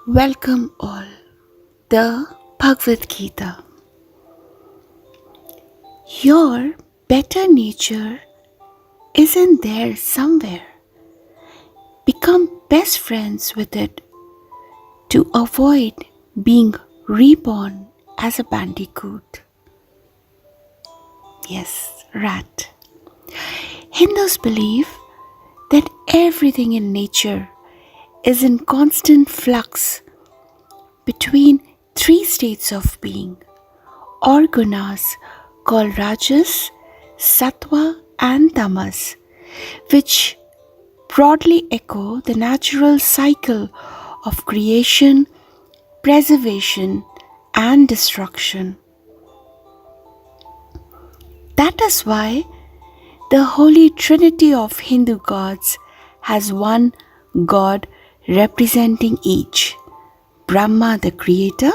Welcome all. The Bhagavad Gita. Your better nature is in there somewhere. Become best friends with it to avoid being reborn as a bandicoot. Yes, rat. Hindus believe that everything in nature is in constant flux between three states of being or gunas called rajas, sattva, and tamas, which broadly echo the natural cycle of creation, preservation, and destruction. That is why the Holy Trinity of Hindu gods has one god representing each: Brahma, the creator,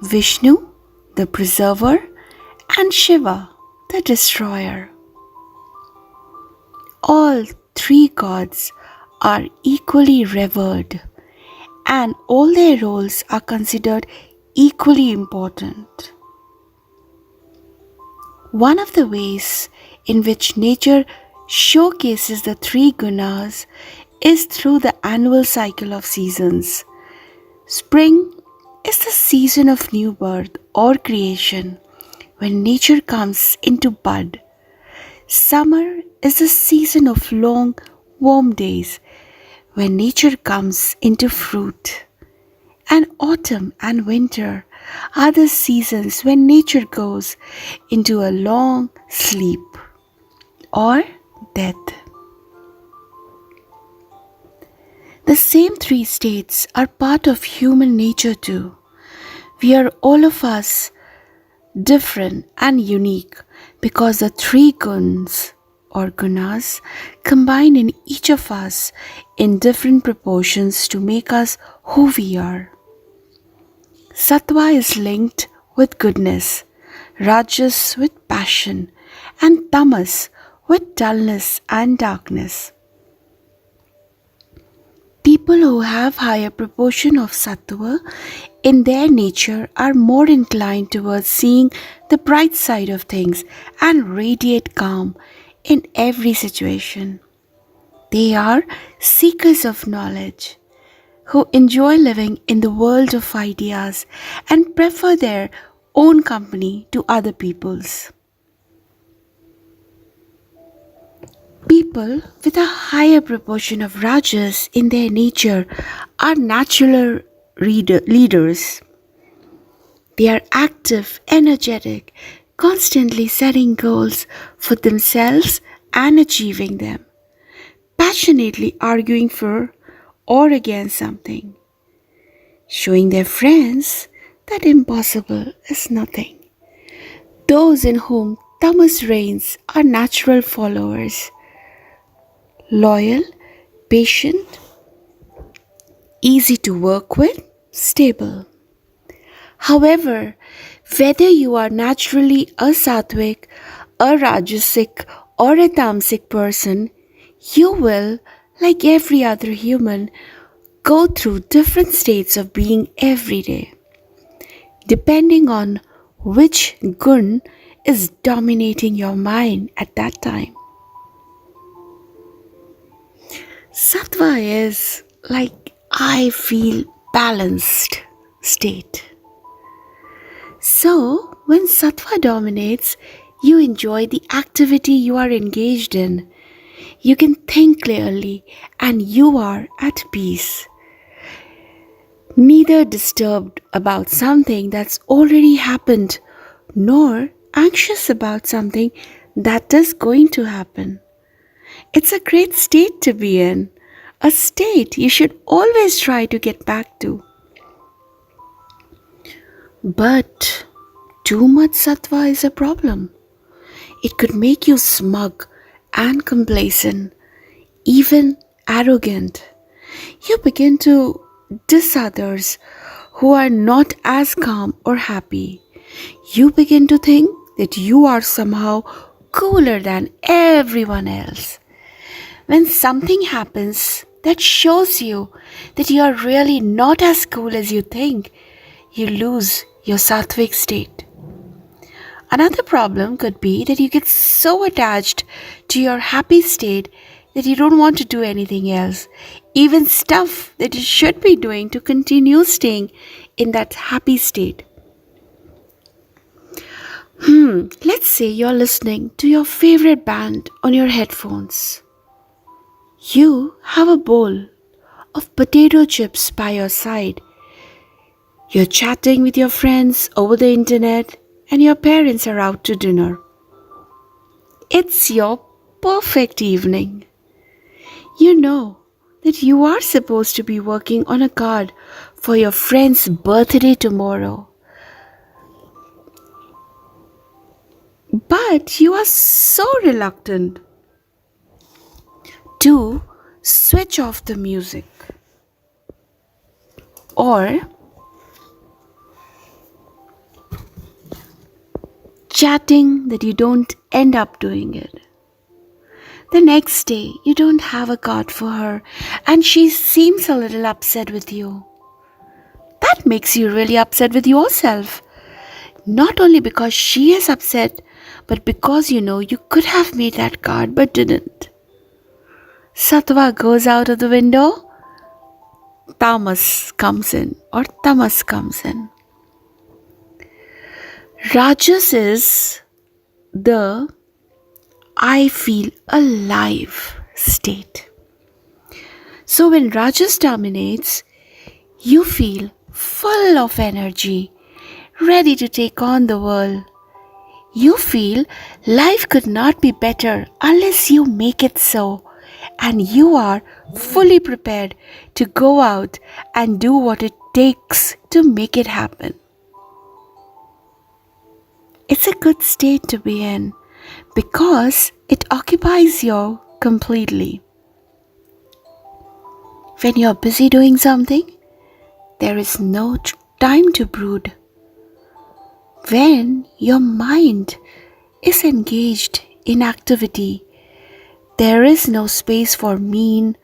Vishnu, the preserver, and Shiva, the destroyer. All three gods are equally revered, and all their roles are considered equally important. One of the ways in which nature showcases the three gunas is through the annual cycle of seasons. Spring is the season of new birth or creation when nature comes into bud. Summer is the season of long, warm days when nature comes into fruit. And autumn and winter are the seasons when nature goes into a long sleep or death. The same three states are part of human nature too. We are all of us different and unique because the three guns or gunas combine in each of us in different proportions to make us who we are. Sattva is linked with goodness, Rajas with passion, and Tamas with dullness and darkness. People who have higher proportion of Sattva in their nature are more inclined towards seeing the bright side of things and radiate calm in every situation. They are seekers of knowledge who enjoy living in the world of ideas and prefer their own company to other people's. People with a higher proportion of rajas in their nature are natural leaders. They are active, energetic, constantly setting goals for themselves and achieving them, passionately arguing for or against something, showing their friends that impossible is nothing. Those in whom tamas reigns are natural followers, loyal, patient, easy to work with, stable. However, whether you are naturally a sattvic, a rajasic, or a tamasic person, you will, like every other human, go through different states of being every day, depending on which gun is dominating your mind at that time. Sattva is like I feel balanced state. So, when sattva dominates, you enjoy the activity you are engaged in. You can think clearly and you are at peace. Neither disturbed about something that's already happened, nor anxious about something that is going to happen. It's a great state to be in, a state you should always try to get back to. But too much sattva is a problem. It could make you smug and complacent, even arrogant. You begin to diss others who are not as calm or happy. You begin to think that you are somehow cooler than everyone else. When something happens that shows you that you are really not as cool as you think, you lose your sattvic state. Another problem could be that you get so attached to your happy state that you don't want to do anything else, even stuff that you should be doing to continue staying in that happy state. Let's say you're listening to your favorite band on your headphones. You have a bowl of potato chips by your side. You're chatting with your friends over the internet, and your parents are out to dinner. It's your perfect evening. You know that you are supposed to be working on a card for your friend's birthday tomorrow. But you are so reluctant to switch off the music, or chatting that you don't end up doing it. The next day, you don't have a card for her and she seems a little upset with you. That makes you really upset with yourself. Not only because she is upset, but because you know you could have made that card but didn't. Sattva goes out of the window, tamas comes in, or tamas comes in. Rajas is the I feel alive state. So when Rajas dominates, you feel full of energy, ready to take on the world. You feel life could not be better unless you make it so, and you are fully prepared to go out and do what it takes to make it happen. It's a good state to be in because it occupies you completely. When you're busy doing something, there is no time to brood. When your mind is engaged in activity, there is no space for mean,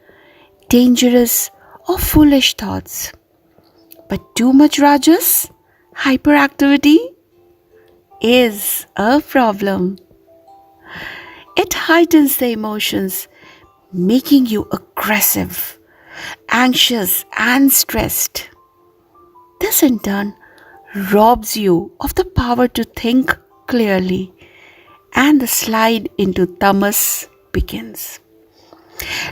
dangerous, or foolish thoughts. But too much rajas, hyperactivity, is a problem. It heightens the emotions, making you aggressive, anxious, and stressed. This in turn robs you of the power to think clearly, and the slide into tamas begins.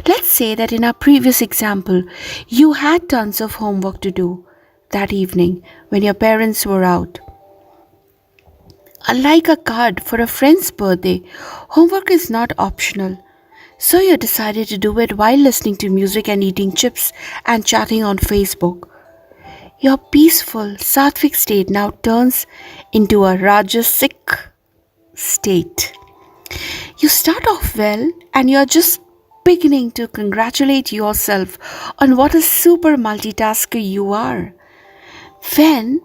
Let's say that in our previous example, you had tons of homework to do that evening when your parents were out. Unlike a card for a friend's birthday, homework is not optional. So you decided to do it while listening to music and eating chips and chatting on Facebook. Your peaceful sattvic state now turns into a rajasic state. You start off well and you're just beginning to congratulate yourself on what a super multitasker you are. When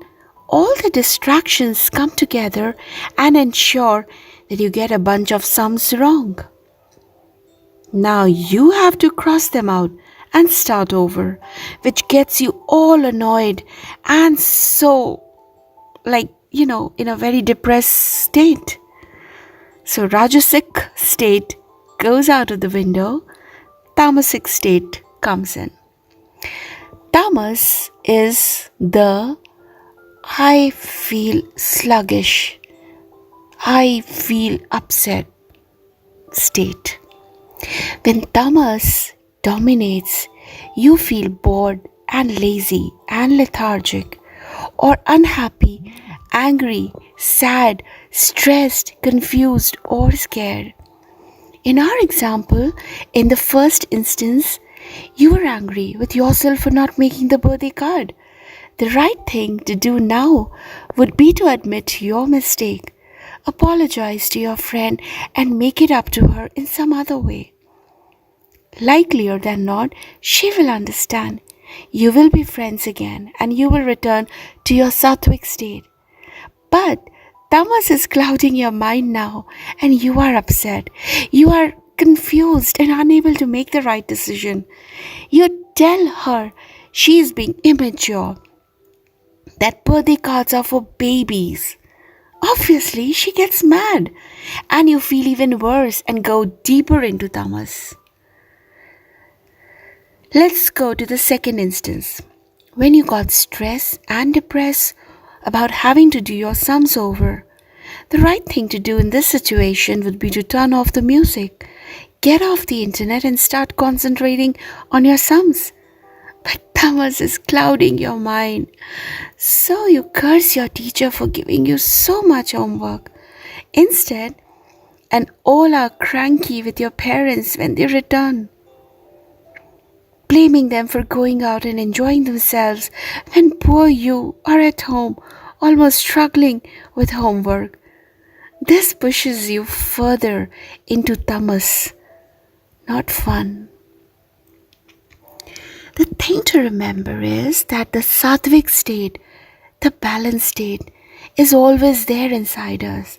all the distractions come together and ensure that you get a bunch of sums wrong. Now you have to cross them out and start over, which gets you all annoyed and so, in a very depressed state. So Rajasic state goes out of the window, Tamasic state comes in. Tamas is the I feel sluggish, I feel upset state. When tamas dominates, you feel bored and lazy and lethargic, or unhappy, angry, sad, stressed, confused, or scared. In our example, in the first instance, you were angry with yourself for not making the birthday card. The right thing to do now would be to admit your mistake, apologize to your friend, and make it up to her in some other way. Likelier than not, she will understand. You will be friends again and you will return to your sattvic state. But tamas is clouding your mind now and you are upset. You are confused and unable to make the right decision. You tell her she is being immature, that birthday cards are for babies. Obviously, she gets mad, and you feel even worse and go deeper into tamas. Let's go to the second instance. When you got stressed and depressed about having to do your sums over, the right thing to do in this situation would be to turn off the music, get off the internet, and start concentrating on your sums. But tamas is clouding your mind. So you curse your teacher for giving you so much homework. Instead, and all are cranky with your parents when they return, blaming them for going out and enjoying themselves when poor you are at home, almost struggling with homework. This pushes you further into tamas, not fun. The thing to remember is that the sattvic state, the balanced state, is always there inside us,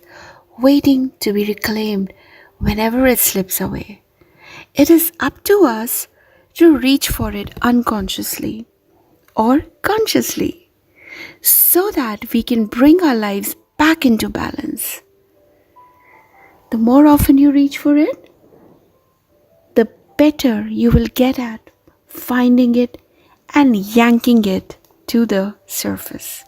waiting to be reclaimed whenever it slips away. It is up to us to reach for it unconsciously or consciously so that we can bring our lives back into balance. The more often you reach for it, the better you will get at finding it and yanking it to the surface.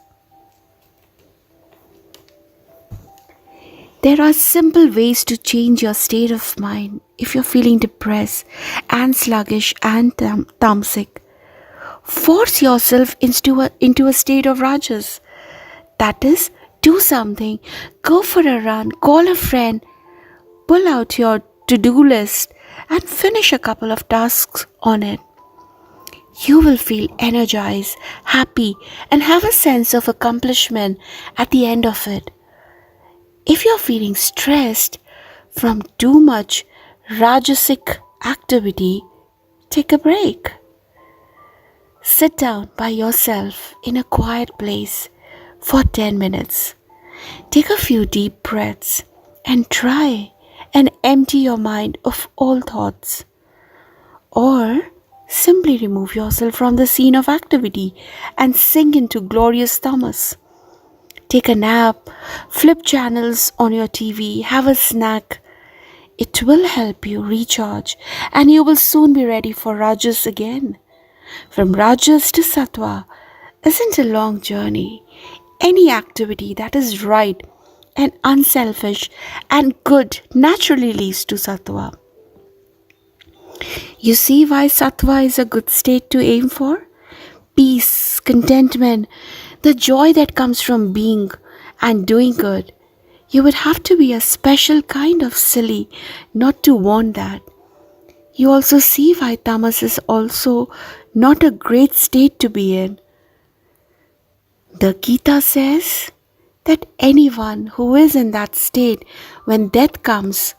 There are simple ways to change your state of mind if you're feeling depressed and sluggish and tamasic. Force yourself into a state of rajas. That is, do something, go for a run, call a friend, pull out your to-do list and finish a couple of tasks on it. You will feel energized, happy, and have a sense of accomplishment at the end of it. If you're feeling stressed from too much rajasic activity, take a break. Sit down by yourself in a quiet place for 10 minutes. Take a few deep breaths and try and empty your mind of all thoughts. Or simply remove yourself from the scene of activity and sink into glorious tamas. Take a nap, flip channels on your TV, have a snack. It will help you recharge and you will soon be ready for rajas again. From rajas to sattva isn't a long journey. Any activity that is right and unselfish and good naturally leads to sattva. You see why sattva is a good state to aim for? Peace, contentment, the joy that comes from being and doing good. You would have to be a special kind of silly not to want that. You also see why tamas is also not a great state to be in. The Gita says that anyone who is in that state when death comes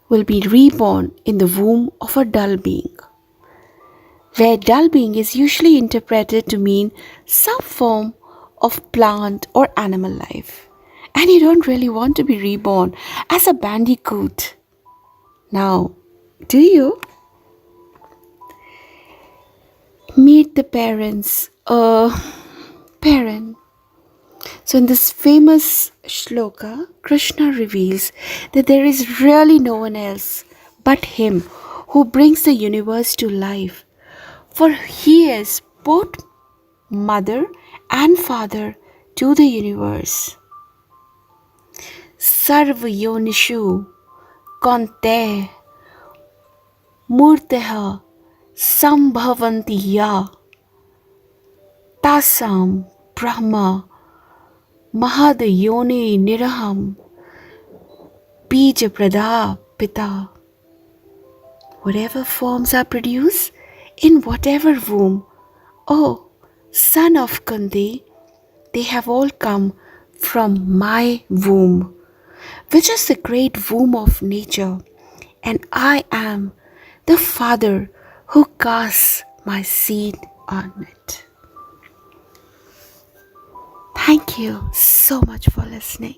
will be reborn in the womb of a dull being, where dull being is usually interpreted to mean some form of plant or animal life. And you don't really want to be reborn as a bandicoot. Now, do you? Meet the parents. Parent. So in this famous shloka, Krishna reveals that there is really no one else but him who brings the universe to life. For he is both mother and father to the universe. Sarva yonishu kante murteha sambhavanti ya tasam brahma mahadayoni niraham bija pradha pita. Whatever forms are produced in whatever womb, oh, son of Kunti, they have all come from my womb, which is the great womb of nature, and I am the father who casts my seed on it. Thank you so much for listening.